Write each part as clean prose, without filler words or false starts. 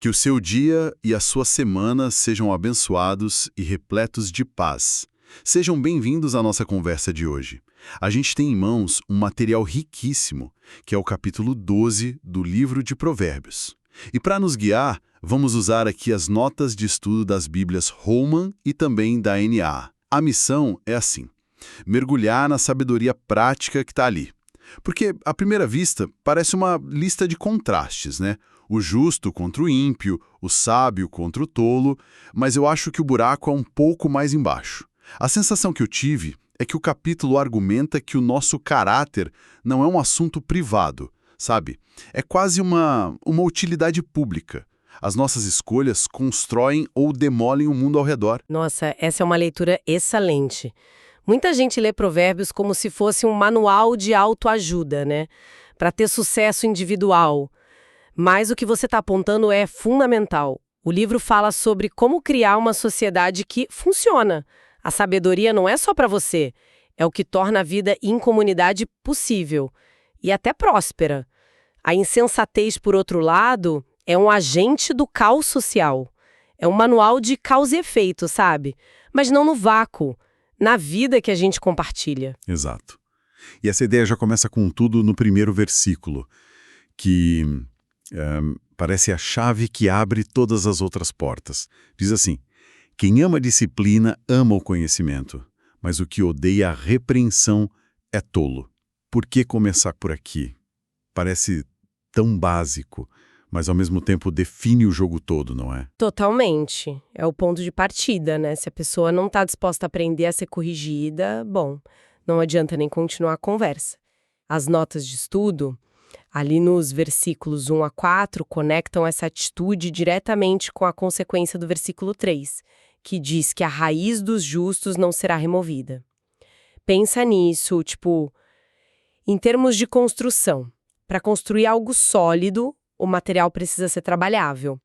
Que o seu dia e a sua semana sejam abençoados e repletos de paz. Sejam bem-vindos à nossa conversa de hoje. A gente tem em mãos um material riquíssimo, que é o capítulo 12 do livro de Provérbios. E para nos guiar, vamos usar aqui as notas de estudo das Bíblias Holman e também da NA. A missão é assim: mergulhar na sabedoria prática que está ali. Porque, à primeira vista, parece uma lista de contrastes, né? O justo contra o ímpio, o sábio contra o tolo, mas eu acho que o buraco é um pouco mais embaixo. A sensação que eu tive é que o capítulo argumenta que o nosso caráter não é um assunto privado, sabe? É quase uma utilidade pública. As nossas escolhas constroem ou demolem o mundo ao redor. Nossa, essa é uma leitura excelente. Muita gente lê Provérbios como se fosse um manual de autoajuda, né? Para ter sucesso individual. Mas o que você está apontando é fundamental. O livro fala sobre como criar uma sociedade que funciona. A sabedoria não é só para você, é o que torna a vida em comunidade possível e até próspera. A insensatez, por outro lado, é um agente do caos social. É um manual de causa e efeito, sabe? Mas não no vácuo, na vida que a gente compartilha. Exato. E essa ideia já começa com tudo no primeiro versículo, que parece a chave que abre todas as outras portas. Diz assim: quem ama a disciplina ama o conhecimento, mas o que odeia a repreensão é tolo. Por que começar por aqui? Parece tão básico, mas ao mesmo tempo define o jogo todo, não é? Totalmente. É o ponto de partida, né? Se a pessoa não está disposta a aprender a ser corrigida, bom, não adianta nem continuar a conversa. As notas de estudo, ali nos versículos 1 a 4, conectam essa atitude diretamente com a consequência do versículo 3, que diz que a raiz dos justos não será removida. Pensa nisso, em termos de construção. Para construir algo sólido, o material precisa ser trabalhável.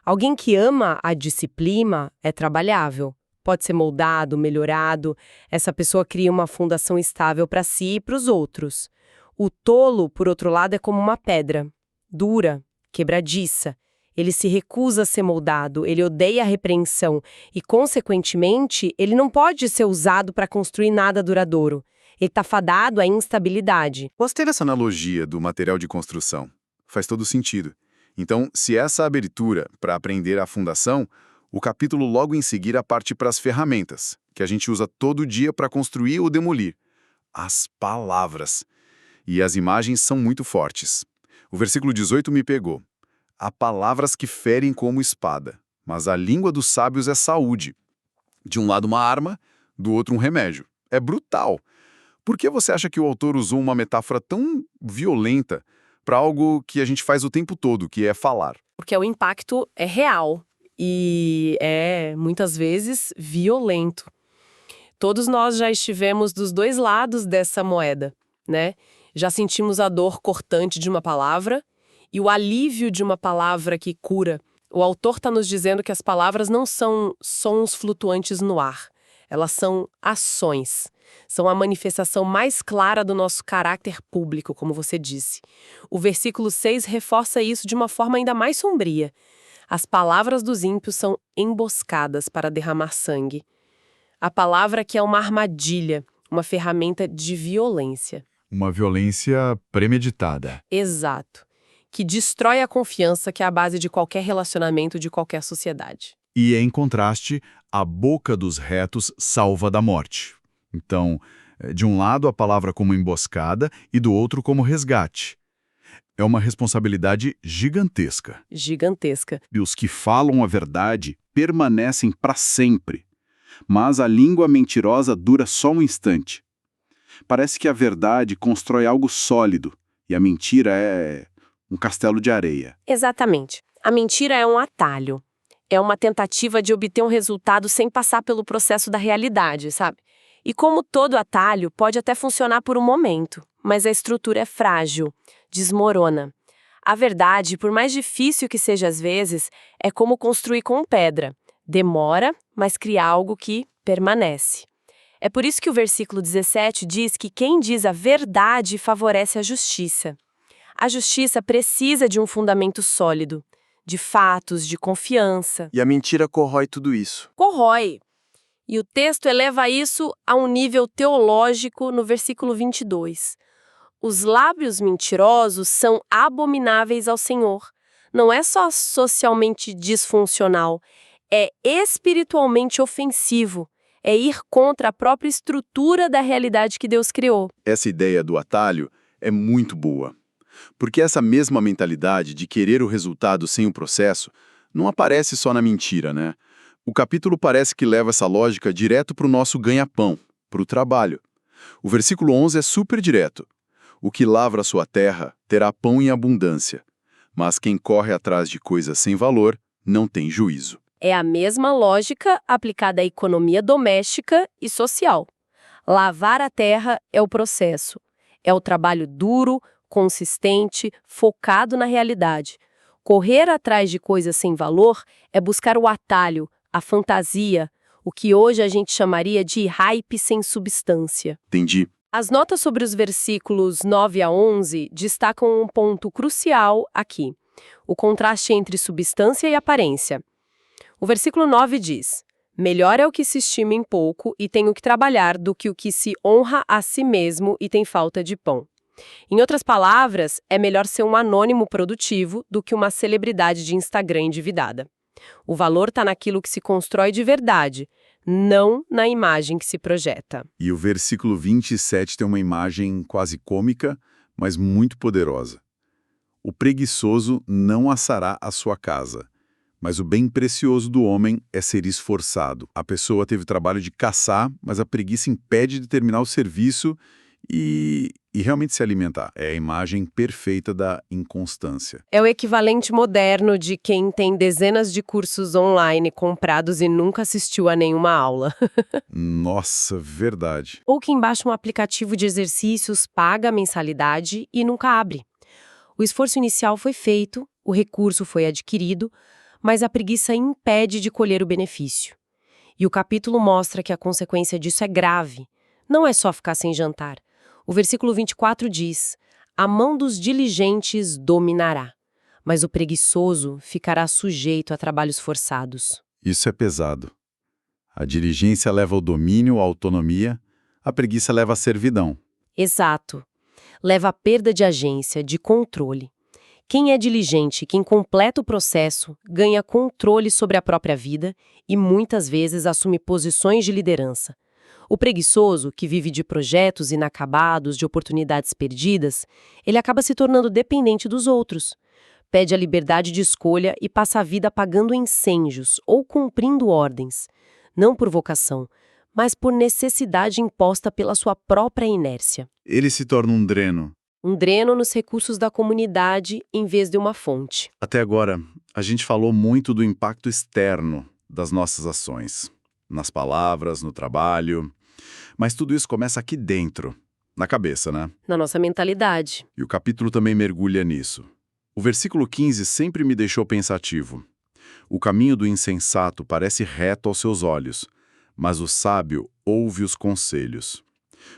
Alguém que ama a disciplina é trabalhável. Pode ser moldado, melhorado. Essa pessoa cria uma fundação estável para si e para os outros. O tolo, por outro lado, é como uma pedra, dura, quebradiça. Ele se recusa a ser moldado, ele odeia a repreensão e, consequentemente, ele não pode ser usado para construir nada duradouro. Ele está fadado à instabilidade. Gostei dessa analogia do material de construção. Faz todo sentido. Então, se essa abertura para aprender a fundação, o capítulo logo em seguida parte para as ferramentas, que a gente usa todo dia para construir ou demolir. As palavras. E as imagens são muito fortes. O versículo 18 me pegou. Há palavras que ferem como espada, mas a língua dos sábios é saúde. De um lado uma arma, do outro um remédio. É brutal. Por que você acha que o autor usou uma metáfora tão violenta para algo que a gente faz o tempo todo, que é falar? Porque o impacto é real e é, muitas vezes, violento. Todos nós já estivemos dos dois lados dessa moeda, né? Já sentimos a dor cortante de uma palavra e o alívio de uma palavra que cura. O autor está nos dizendo que as palavras não são sons flutuantes no ar. Elas são ações. São a manifestação mais clara do nosso caráter público, como você disse. O versículo 6 reforça isso de uma forma ainda mais sombria. As palavras dos ímpios são emboscadas para derramar sangue. A palavra que é uma armadilha, uma ferramenta de violência. Uma violência premeditada. Exato. Que destrói a confiança que é a base de qualquer relacionamento de qualquer sociedade. E, em contraste, a boca dos retos salva da morte. Então, de um lado a palavra como emboscada e do outro como resgate. É uma responsabilidade gigantesca. Gigantesca. E os que falam a verdade permanecem para sempre. Mas a língua mentirosa dura só um instante. Parece que a verdade constrói algo sólido e a mentira é um castelo de areia. Exatamente. A mentira é um atalho. É uma tentativa de obter um resultado sem passar pelo processo da realidade, sabe? E como todo atalho, pode até funcionar por um momento, mas a estrutura é frágil, desmorona. A verdade, por mais difícil que seja às vezes, é como construir com pedra. Demora, mas cria algo que permanece. É por isso que o versículo 17 diz que quem diz a verdade favorece a justiça. A justiça precisa de um fundamento sólido, de fatos, de confiança. E a mentira corrói tudo isso. Corrói. E o texto eleva isso a um nível teológico no versículo 22. Os lábios mentirosos são abomináveis ao Senhor. Não é só socialmente disfuncional, é espiritualmente ofensivo. É ir contra a própria estrutura da realidade que Deus criou. Essa ideia do atalho é muito boa. Porque essa mesma mentalidade de querer o resultado sem o processo não aparece só na mentira, né? O capítulo parece que leva essa lógica direto para o nosso ganha-pão, para o trabalho. O versículo 11 é super direto. O que lavra a sua terra terá pão em abundância, mas quem corre atrás de coisas sem valor não tem juízo. É a mesma lógica aplicada à economia doméstica e social. Lavar a terra é o processo. É o trabalho duro, consistente, focado na realidade. Correr atrás de coisas sem valor é buscar o atalho, a fantasia, o que hoje a gente chamaria de hype sem substância. Entendi. As notas sobre os versículos 9 a 11 destacam um ponto crucial aqui: o contraste entre substância e aparência. O versículo 9 diz: melhor é o que se estima em pouco e tem o que trabalhar do que o que se honra a si mesmo e tem falta de pão. Em outras palavras, é melhor ser um anônimo produtivo do que uma celebridade de Instagram endividada. O valor está naquilo que se constrói de verdade, não na imagem que se projeta. E o versículo 27 tem uma imagem quase cômica, mas muito poderosa. O preguiçoso não assará a sua casa, mas o bem precioso do homem é ser esforçado. A pessoa teve o trabalho de caçar, mas a preguiça impede de terminar o serviço e realmente se alimentar. É a imagem perfeita da inconstância. É o equivalente moderno de quem tem dezenas de cursos online comprados e nunca assistiu a nenhuma aula. Nossa, verdade. Ou quem baixa um aplicativo de exercícios, paga a mensalidade e nunca abre. O esforço inicial foi feito, o recurso foi adquirido, mas a preguiça impede de colher o benefício. E o capítulo mostra que a consequência disso é grave. Não é só ficar sem jantar. O versículo 24 diz: a mão dos diligentes dominará, mas o preguiçoso ficará sujeito a trabalhos forçados. Isso é pesado. A diligência leva ao domínio, à autonomia, a preguiça leva à servidão. Exato. Leva à perda de agência, de controle. Quem é diligente, quem completa o processo, ganha controle sobre a própria vida e muitas vezes assume posições de liderança. O preguiçoso, que vive de projetos inacabados, de oportunidades perdidas, ele acaba se tornando dependente dos outros. Pede a liberdade de escolha e passa a vida apagando incêndios ou cumprindo ordens, não por vocação, mas por necessidade imposta pela sua própria inércia. Ele se torna um dreno. Um dreno nos recursos da comunidade em vez de uma fonte. Até agora, a gente falou muito do impacto externo das nossas ações. Nas palavras, no trabalho. Mas tudo isso começa aqui dentro, na cabeça, né? Na nossa mentalidade. E o capítulo também mergulha nisso. O versículo 15 sempre me deixou pensativo. O caminho do insensato parece reto aos seus olhos, mas o sábio ouve os conselhos.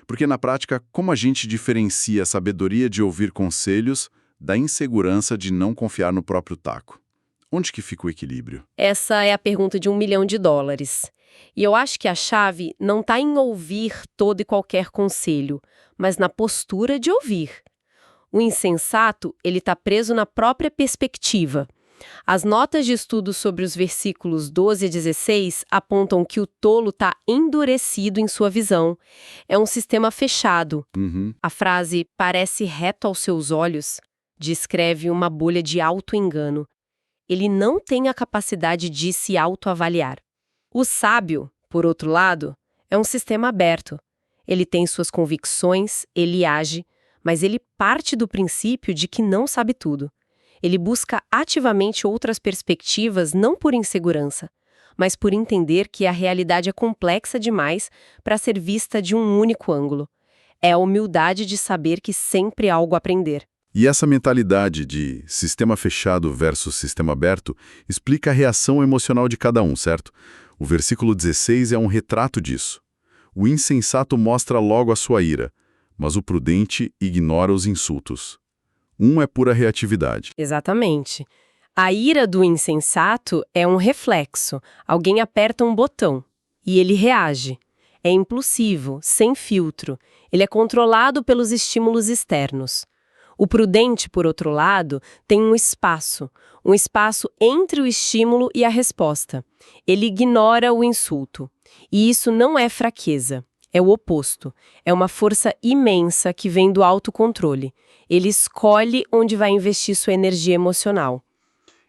Porque na prática, como a gente diferencia a sabedoria de ouvir conselhos da insegurança de não confiar no próprio taco? Onde que fica o equilíbrio? Essa é a pergunta de $1 milhão. E eu acho que a chave não está em ouvir todo e qualquer conselho, mas na postura de ouvir. O insensato, ele está preso na própria perspectiva. As notas de estudo sobre os versículos 12 a 16 apontam que o tolo está endurecido em sua visão. É um sistema fechado. A frase "parece reto aos seus olhos" descreve uma bolha de auto-engano. Ele não tem a capacidade de se autoavaliar. O sábio, por outro lado, é um sistema aberto. Ele tem suas convicções, ele age, mas ele parte do princípio de que não sabe tudo. Ele busca ativamente outras perspectivas não por insegurança, mas por entender que a realidade é complexa demais para ser vista de um único ângulo. É a humildade de saber que sempre há algo a aprender. E essa mentalidade de sistema fechado versus sistema aberto explica a reação emocional de cada um, certo? O versículo 16 é um retrato disso. O insensato mostra logo a sua ira, mas o prudente ignora os insultos. Um é pura reatividade. Exatamente. A ira do insensato é um reflexo. Alguém aperta um botão e ele reage. É impulsivo, sem filtro. Ele é controlado pelos estímulos externos. O prudente, por outro lado, tem um espaço entre o estímulo e a resposta. Ele ignora o insulto. E isso não é fraqueza, é o oposto. É uma força imensa que vem do autocontrole. Ele escolhe onde vai investir sua energia emocional.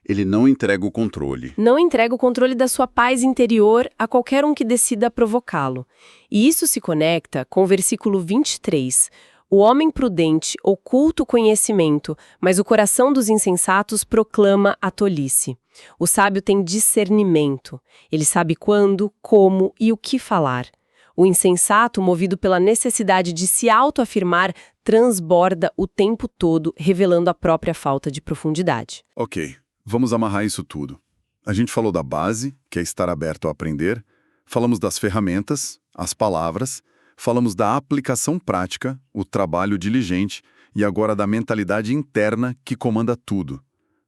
Ele não entrega o controle. Não entrega o controle da sua paz interior a qualquer um que decida provocá-lo. E isso se conecta com o versículo 23. O homem prudente oculta o conhecimento, mas o coração dos insensatos proclama a tolice. O sábio tem discernimento. Ele sabe quando, como e o que falar. O insensato, movido pela necessidade de se autoafirmar, transborda o tempo todo, revelando a própria falta de profundidade. Ok, vamos amarrar isso tudo. A gente falou da base, que é estar aberto a aprender, falamos das ferramentas, as palavras, falamos da aplicação prática, o trabalho diligente e agora da mentalidade interna que comanda tudo.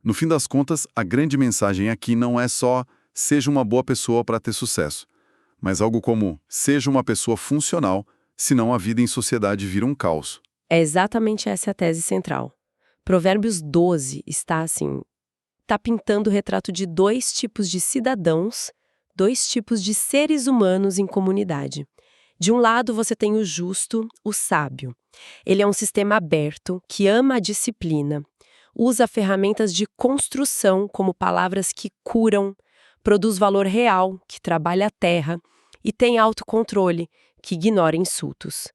No fim das contas, a grande mensagem aqui não é só seja uma boa pessoa para ter sucesso, mas algo como seja uma pessoa funcional, senão a vida em sociedade vira um caos. É exatamente essa a tese central. Provérbios 12 está pintando o retrato de dois tipos de cidadãos, dois tipos de seres humanos em comunidade. De um lado, você tem o justo, o sábio. Ele é um sistema aberto, que ama a disciplina, usa ferramentas de construção como palavras que curam, produz valor real, que trabalha a terra, e tem autocontrole, que ignora insultos.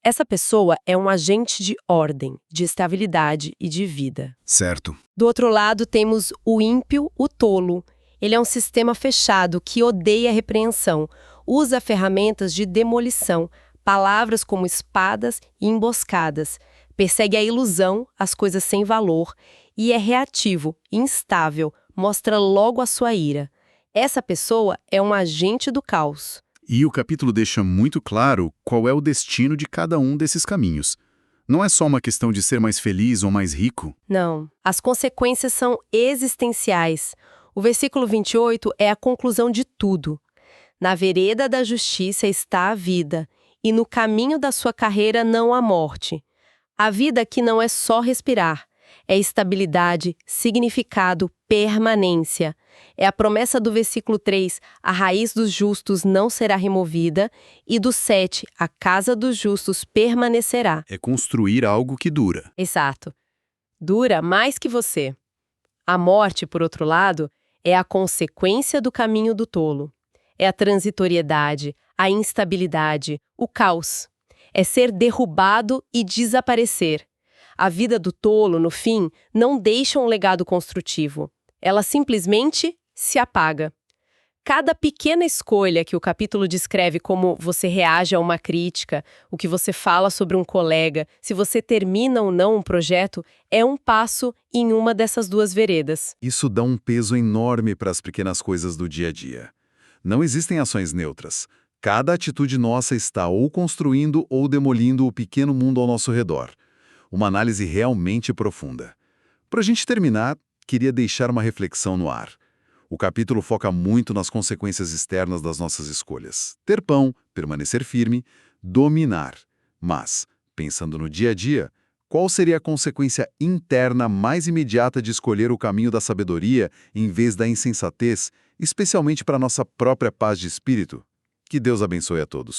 Essa pessoa é um agente de ordem, de estabilidade e de vida. Certo. Do outro lado, temos o ímpio, o tolo. Ele é um sistema fechado que odeia a repreensão, usa ferramentas de demolição, palavras como espadas e emboscadas, persegue a ilusão, as coisas sem valor, e é reativo, instável, mostra logo a sua ira. Essa pessoa é um agente do caos. E o capítulo deixa muito claro qual é o destino de cada um desses caminhos. Não é só uma questão de ser mais feliz ou mais rico. Não, as consequências são existenciais. O versículo 28 é a conclusão de tudo. Na vereda da justiça está a vida, e no caminho da sua carreira não há morte. A vida aqui não é só respirar, é estabilidade, significado, permanência. É a promessa do versículo 3, a raiz dos justos não será removida, e do 7, a casa dos justos permanecerá. É construir algo que dura. Exato. Dura mais que você. A morte, por outro lado, é a consequência do caminho do tolo. É a transitoriedade, a instabilidade, o caos. É ser derrubado e desaparecer. A vida do tolo, no fim, não deixa um legado construtivo. Ela simplesmente se apaga. Cada pequena escolha que o capítulo descreve como você reage a uma crítica, o que você fala sobre um colega, se você termina ou não um projeto, é um passo em uma dessas duas veredas. Isso dá um peso enorme para as pequenas coisas do dia a dia. Não existem ações neutras. Cada atitude nossa está ou construindo ou demolindo o pequeno mundo ao nosso redor. Uma análise realmente profunda. Para a gente terminar, queria deixar uma reflexão no ar. O capítulo foca muito nas consequências externas das nossas escolhas. Ter pão, permanecer firme, dominar. Mas, pensando no dia a dia, qual seria a consequência interna mais imediata de escolher o caminho da sabedoria em vez da insensatez, especialmente para nossa própria paz de espírito? Que Deus abençoe a todos.